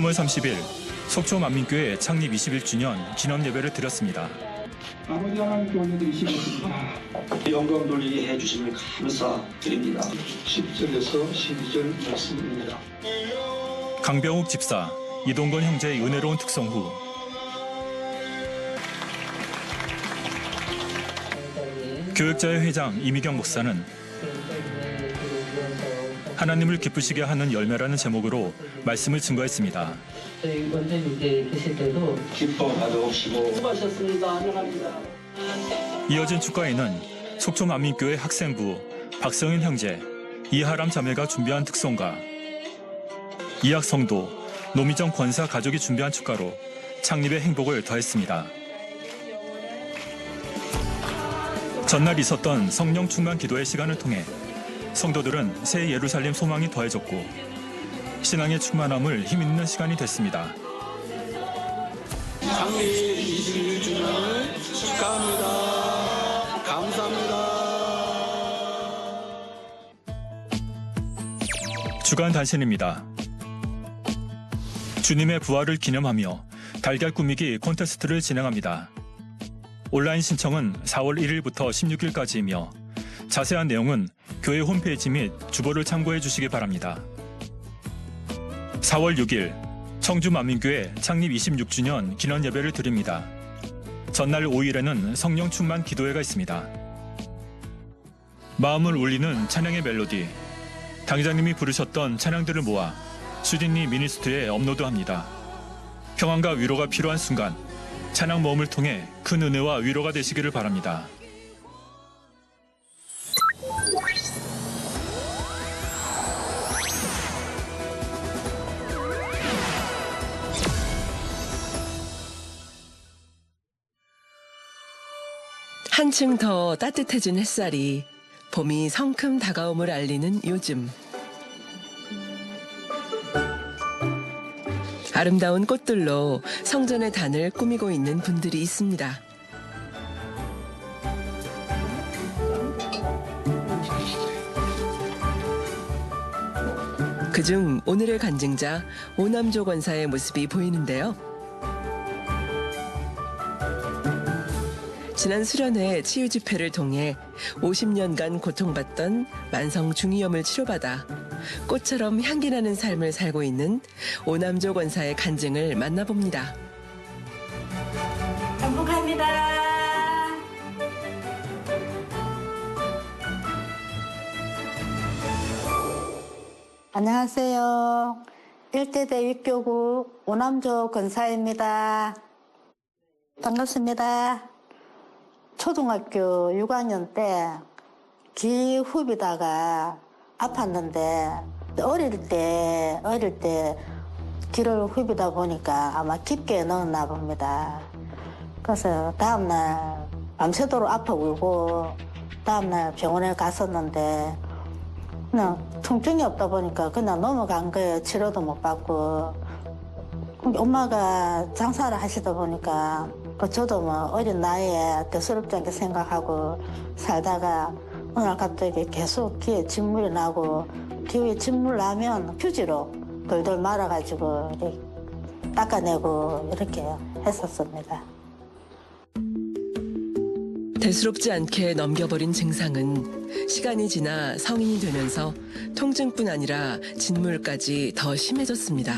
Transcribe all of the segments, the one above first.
3월 30일 속초만민교회 창립 21주년 기념 예배를 드렸습니다. 아버지 하나님께 올려드리시겠습니다. 영광 돌리게 해주심을 감사드립니다. 10절에서 12절 말씀입니다. 강병욱 집사, 이동건 형제의 은혜로운 특성 후 교육자회 회장 이미경 목사는 하나님을 기쁘시게 하는 열매라는 제목으로 말씀을 증거했습니다. 저희 원장님께 계실 때도 기뻐 가져오시고 수고하셨습니다. 안녕합니다. 이어진 축가에는 속초만민교회 학생부, 박성인 형제, 이하람 자매가 준비한 특송가, 이학성도, 노미정 권사 가족이 준비한 축가로 창립의 행복을 더했습니다. 전날 있었던 성령 충만 기도의 시간을 통해 성도들은 새 예루살렘 소망이 더해졌고 신앙의 충만함을 힘있는 시간이 됐습니다. 창립 21주년을 축하합니다. 감사합니다. 주간 단신입니다. 주님의 부활을 기념하며 달걀 꾸미기 콘테스트를 진행합니다. 온라인 신청은 4월 1일부터 16일까지이며 자세한 내용은 교회 홈페이지 및 주보를 참고해 주시기 바랍니다. 4월 6일 청주만민교회 창립 26주년 기념 예배를 드립니다. 전날 5일에는 성령 충만 기도회가 있습니다. 마음을 울리는 찬양의 멜로디, 당장님이 부르셨던 찬양들을 모아 수진리 미니스트에 업로드합니다. 평안과 위로가 필요한 순간 찬양 모험을 통해 큰 은혜와 위로가 되시기를 바랍니다. 한층 더 따뜻해진 햇살이 봄이 성큼 다가옴을 알리는 요즘. 아름다운 꽃들로 성전의 단을 꾸미고 있는 분들이 있습니다. 그중 오늘의 간증자 오남조 권사의 모습이 보이는데요. 지난 수련회 치유 집회를 통해 50년간 고통받던 만성 중이염을 치료받아 꽃처럼 향기나는 삶을 살고 있는 오남조 권사의 간증을 만나봅니다. 행복합니다. 안녕하세요. 일대대 육교구 오남조 권사입니다. 반갑습니다. 초등학교 6학년 때 기후비다가 아팠는데 어릴 때 기를 후비다 보니까 아마 깊게 넣었나 봅니다. 그래서 다음날 밤새도록 아파 울고 다음날 병원에 갔었는데 그냥 통증이 없다 보니까 그냥 넘어간 거예요. 치료도 못 받고. 엄마가 장사를 하시다 보니까 저도 뭐 어린 나이에 대수롭지 않게 생각하고 살다가 어느 날 갑자기 계속 귀에 진물이 나고 귀에 진물 나면 휴지로 돌돌 말아가지고 이렇게 닦아내고 이렇게 했었습니다. 대수롭지 않게 넘겨버린 증상은 시간이 지나 성인이 되면서 통증뿐 아니라 진물까지 더 심해졌습니다.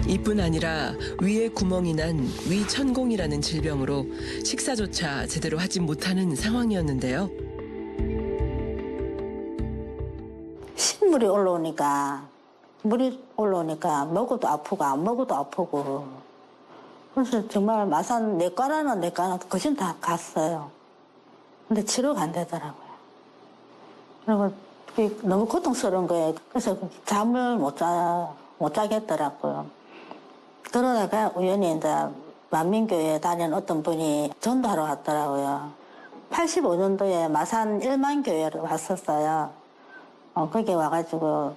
이뿐 아니라 위에 구멍이 난 위천공이라는 질병으로 식사조차 제대로 하지 못하는 상황이었는데요. 신물이 올라오니까 물이 올라오니까 먹어도 아프고 안 먹어도 아프고 그래서 정말 마산 내과라는 내과는 거진 다 갔어요. 근데 치료가 안 되더라고요. 그리고 너무 고통스러운 거예요. 그래서 잠을 못 자겠더라고요. 그러다가 우연히 이제 만민교회에 다니는 어떤 분이 전도하러 왔더라고요. 85년도에 마산 1만 교회를 왔었어요. 거기 와가지고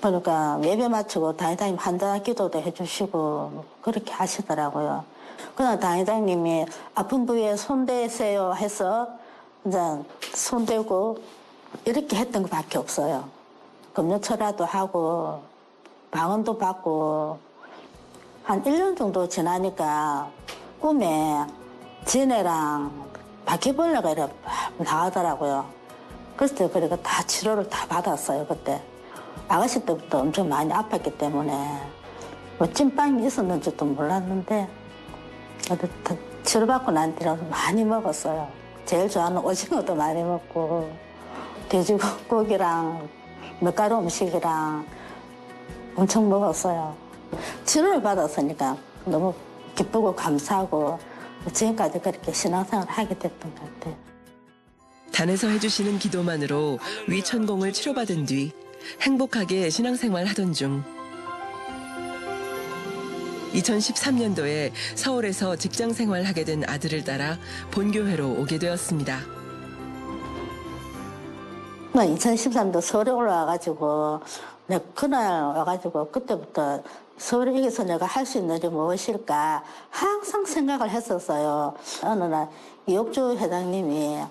보니까 예배 마치고 당회장님 환자 기도도 해주시고 그렇게 하시더라고요. 그날 당회장님이 아픈 부위에 손대세요 해서 이제 손대고 이렇게 했던 것밖에 없어요. 금융철화도 하고 방언도 받고 한 1년 정도 지나니까 꿈에 지네랑 바퀴벌레가 이렇게 나가더라고요. 그래서 그래가 다 치료를 다 받았어요. 그때 아가씨 때부터 엄청 많이 아팠기 때문에 뭐 찐빵이 있었는지도 몰랐는데 치료받고 난 뒤로 많이 먹었어요. 제일 좋아하는 오징어도 많이 먹고 돼지고기랑 밀가루 음식이랑 엄청 먹었어요. 치료를 받았으니까 너무 기쁘고 감사하고 지금까지 그렇게 신앙생활을 하게 됐던 것 같아요. 단에서 해주시는 기도만으로 위천공을 치료받은 뒤 행복하게 신앙생활 하던 중 2013년도에 서울에서 직장생활 하게 된 아들을 따라 본교회로 오게 되었습니다. 2013년도 서울에 올라와가지고 내가 그날 와가지고 그때부터 서울에 여기서 내가 할 수 있는 일이 무엇일까 항상 생각을 했었어요. 어느 날 이옥주 회장님이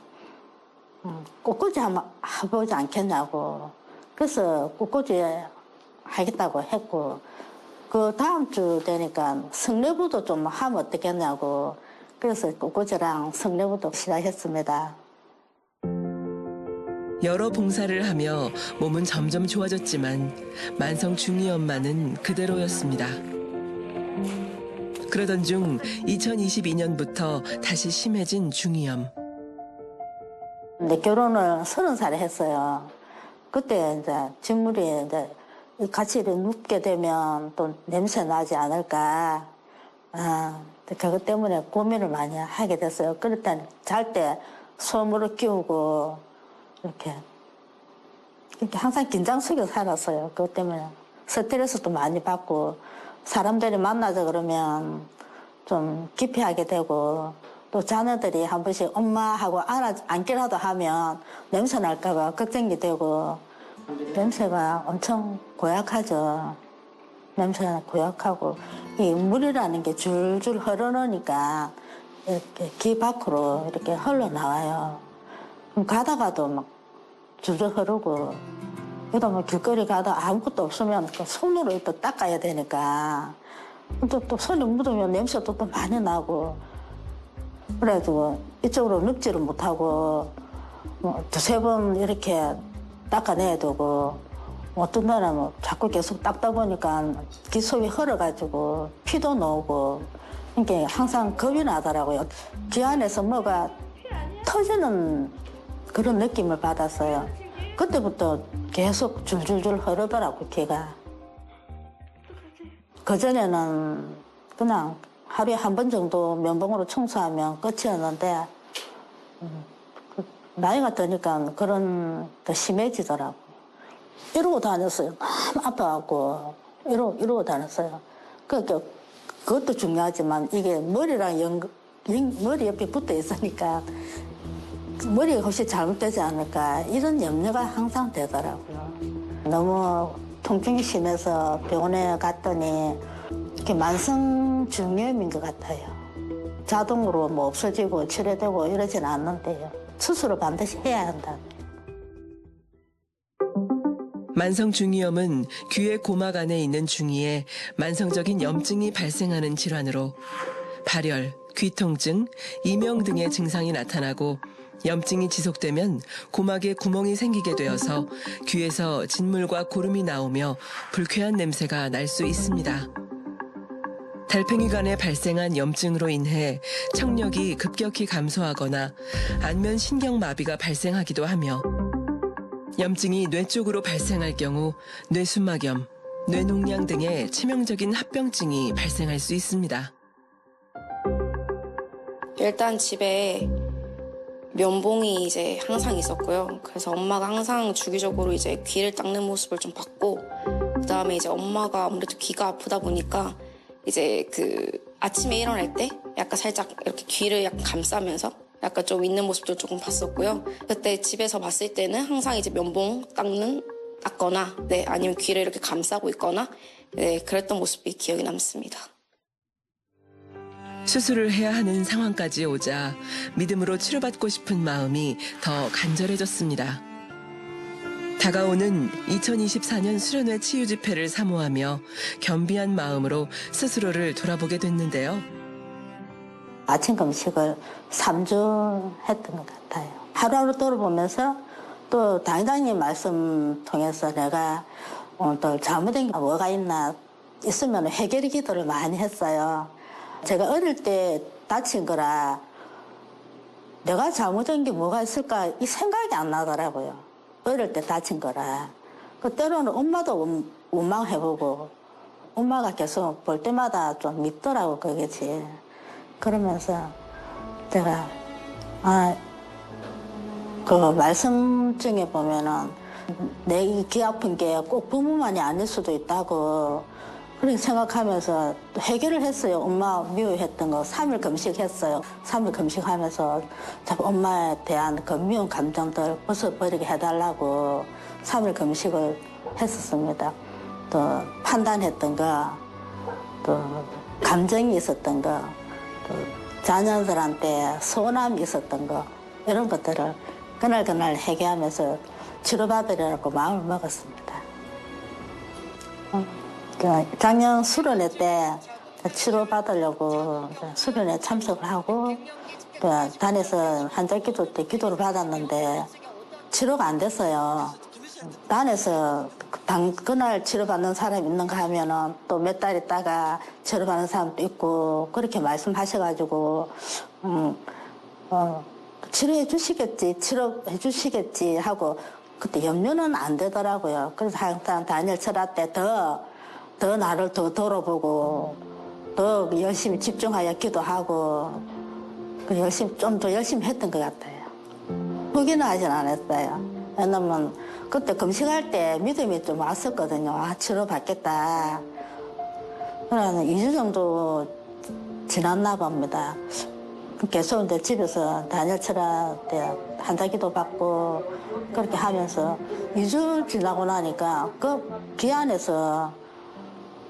꽃꽂이 한번 해보지 않겠냐고. 그래서 꽃꽂이 하겠다고 했고 그 다음 주 되니까 성례부도 좀 하면 어떻겠냐고. 그래서 꽃꽂이랑 성례부도 시작했습니다. 여러 봉사를 하며 몸은 점점 좋아졌지만 만성 중이염만은 그대로였습니다. 그러던 중 2022년부터 다시 심해진 중이염. 내 결혼을 30살에 했어요. 그때 이제 진물이 이제 같이 이렇게 눕게 되면 또 냄새 나지 않을까. 그것 때문에 고민을 많이 하게 됐어요. 그럴 때 잘 때 소음으로 끼우고 이렇게 항상 긴장 속에 살았어요. 그것 때문에 스트레스도 많이 받고 사람들이 만나자 그러면 좀 기피하게 되고 또 자녀들이 한 번씩 엄마하고 안기라도 하면 냄새 날까 봐 걱정이 되고 냄새가 엄청 고약하죠. 냄새가 고약하고 이 물이라는 게 줄줄 흐르니까 이렇게 귀 밖으로 이렇게 흘러나와요. 가다가도 막 줄줄 흐르고 여기다 뭐 길거리 가다 아무것도 없으면 손으로 또 닦아야 되니까 또 손에 묻으면 냄새도 또 많이 나고 그래가지고 이쪽으로 눕지를 못하고 뭐 두세 번 이렇게 닦아내야 되고 어떤 날은 뭐 자꾸 계속 닦다 보니까 귀 속이 흘러가지고 피도 나오고 이게 항상 겁이 나더라고요. 귀 안에서 뭐가 터지는 그런 느낌을 받았어요. 그때부터 계속 줄줄줄 흐르더라고 귀가. 그전에는 그냥 하루에 한 번 정도 면봉으로 청소하면 끝이었는데 나이가 드니까 그런 더 심해지더라고요. 이러고 다녔어요. 너무 아파갖고 이러고 다녔어요. 그러니까 그것도 중요하지만 이게 머리랑 머리 옆에 붙어 있으니까 머리가 혹시 잘못되지 않을까 이런 염려가 항상 되더라고요. 너무 통증이 심해서 병원에 갔더니 이렇게 만성 중이염인 것 같아요. 자동으로 뭐 없어지고 치료되고 이러진 않는데요. 수술을 반드시 해야 한다. 만성 중이염은 귀의 고막 안에 있는 중이에 만성적인 염증이 발생하는 질환으로 발열, 귀통증, 이명 등의 증상이 나타나고 염증이 지속되면 고막에 구멍이 생기게 되어서 귀에서 진물과 고름이 나오며 불쾌한 냄새가 날 수 있습니다. 달팽이관에 발생한 염증으로 인해 청력이 급격히 감소하거나 안면 신경마비가 발생하기도 하며 염증이 뇌 쪽으로 발생할 경우 뇌수막염, 뇌농양 등의 치명적인 합병증이 발생할 수 있습니다. 일단 집에 면봉이 이제 항상 있었고요. 그래서 엄마가 항상 주기적으로 이제 귀를 닦는 모습을 좀 봤고, 그다음에 이제 엄마가 아무래도 귀가 아프다 보니까 이제 그 아침에 일어날 때 약간 살짝 이렇게 귀를 약간 감싸면서 약간 좀 있는 모습도 조금 봤었고요. 그때 집에서 봤을 때는 항상 이제 면봉 닦거나, 네, 아니면 귀를 이렇게 감싸고 있거나, 네, 그랬던 모습이 기억에 남습니다. 수술을 해야 하는 상황까지 오자 믿음으로 치료받고 싶은 마음이 더 간절해졌습니다. 다가오는 2024년 수련회 치유 집회를 사모하며 겸비한 마음으로 스스로를 돌아보게 됐는데요. 아침 금식을 3주 했던 것 같아요. 하루하루 돌아보면서 또 당장님 말씀 통해서 내가 또 잘못된 게 뭐가 있으면 해결 기도를 많이 했어요. 제가 어릴 때 다친 거라 내가 잘못된 게 뭐가 있을까 이 생각이 안 나더라고요. 어릴 때 다친 거라. 때로는 엄마도 원망해보고 엄마가 계속 볼 때마다 좀 밉더라고 그게지. 그러면서 제가 그 말씀 중에 보면은 내 귀 아픈 게 꼭 부모만이 아닐 수도 있다고 그렇게 생각하면서 해결을 했어요. 엄마 미워했던 거 3일 금식했어요. 3일 금식하면서 자꾸 엄마에 대한 그 미운 감정들 벗어버리게 해달라고 3일 금식을 했었습니다. 또 판단했던 거, 또 감정이 있었던 거, 또 자녀들한테 서운함이 있었던 거 이런 것들을 그날 해결하면서 치료받으려고 마음을 먹었습니다. 작년 수련회 때 치료받으려고 수련회 참석을 하고 단에서 한절기도 때 기도를 받았는데 치료가 안 됐어요. 단에서 그날 치료받는 사람이 있는가 하면은 또 몇 달 있다가 치료받는 사람도 있고 그렇게 말씀하셔가지고 치료해 주시겠지 하고 그때 염려는 안 되더라고요. 그래서 항상 다니엘 철학 때 더 나를 더 돌아보고 더 열심히 집중하여 기도하고 좀 더 열심히 했던 것 같아요. 포기는 하진 않았어요. 왜냐면 그때 금식할 때 믿음이 좀 왔었거든요. 치료받겠다. 그러면 2주 정도 지났나 봅니다. 계속 이제 집에서 다니엘 철학 때 한자기도 받고 그렇게 하면서 2주 지나고 나니까 그 귀 안에서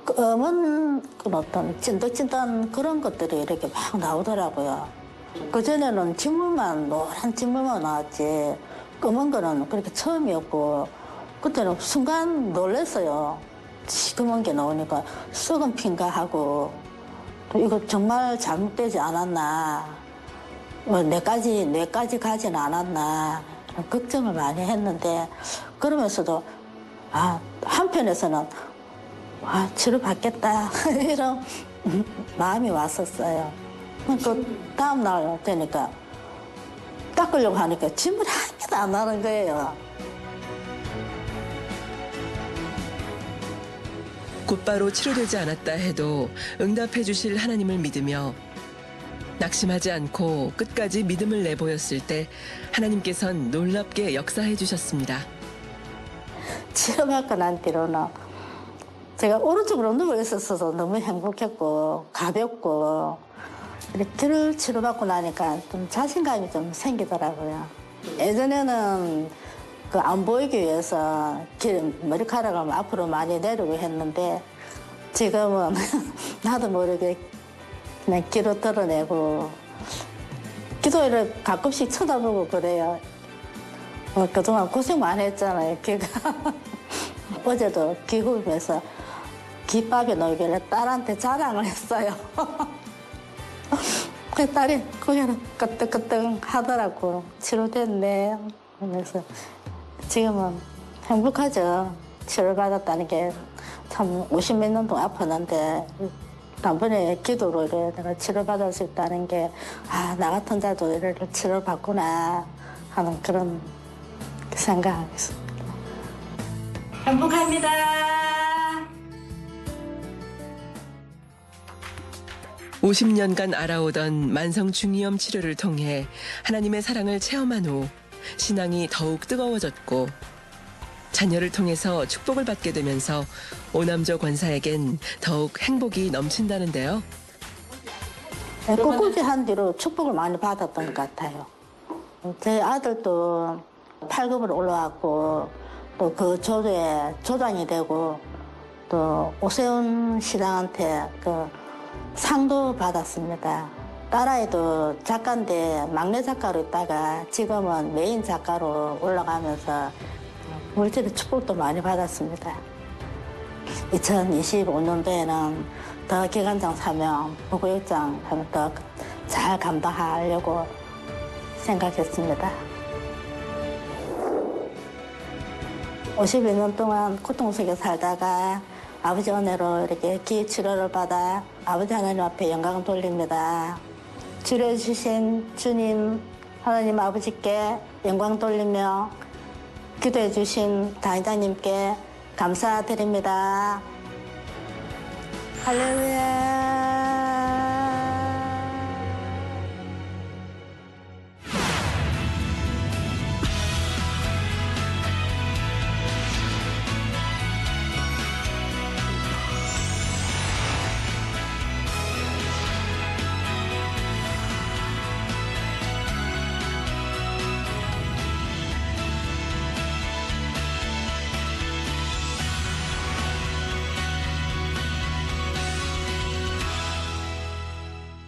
검은 어떤 찐득찐득한 그런 것들이 이렇게 막 나오더라고요. 그전에는 노란 진물만 나왔지 검은 거는 그렇게 처음이었고 그때는 순간 놀랐어요. 시커먼 게 나오니까 썩은 핀가 하고 또 이거 정말 잘못되지 않았나 뇌까지 가진 않았나 걱정을 많이 했는데 그러면서도 한편에서는 치료받겠다 이런 마음이 왔었어요. 그 다음 날 되니까 닦으려고 하니까 진물이 한 개도 안 나는 거예요. 곧바로 치료되지 않았다 해도 응답해 주실 하나님을 믿으며 낙심하지 않고 끝까지 믿음을 내보였을 때 하나님께선 놀랍게 역사해 주셨습니다. 치료받고 난 뒤로는 제가 오른쪽으로 누워 있었어서 너무 행복했고 가볍고 이렇게 치료받고 나니까 좀 자신감이 좀 생기더라고요. 예전에는 그 안 보이기 위해서 머리카락을 앞으로 많이 내리고 했는데 지금은 나도 모르게 그냥 귀로 드러내고 기도를 가끔씩 쳐다보고 그래요. 그동안 고생 많이 했잖아요, 귀가. 어제도 귀 굽으면서 귓밥에 넣기를 딸한테 자랑을 했어요. 그 딸이 고개를 끄덕끄덕 하더라고. 치료됐네. 그래서 지금은 행복하죠. 치료받았다는 게 참 50몇 년 동안 아팠는데 단번에 기도로 이래 내가 치료받을 수 있다는 게 나 같은 자도 이를 치료받구나 하는 그런 생각이 있습니다. 행복합니다. 50년간 알아오던 만성 중이염 치료를 통해 하나님의 사랑을 체험한 후 신앙이 더욱 뜨거워졌고 자녀를 통해서 축복을 받게 되면서 오남조 권사에겐 더욱 행복이 넘친다는데요. 꿋꿋이 한 뒤로 축복을 많이 받았던 것 같아요. 제 아들도 8급으로 올라왔고 또 그 조도에 조장이 되고 또 오세훈 시장한테 그 상도 받았습니다. 딸아이도 작가인데 막내 작가로 있다가 지금은 메인 작가로 올라가면서 물질의 축복도 많이 받았습니다. 2025년도에는 더 기관장 사명, 부구역장 하면 더 잘 감당하려고 생각했습니다. 52년 동안 고통 속에 살다가 아버지 은혜로 이렇게 기치료를 받아 아버지 하나님 앞에 영광을 돌립니다. 치료해 주신 주님 하나님 아버지께 영광 돌리며 기도해 주신 당회장님께 감사드립니다. 할렐루야.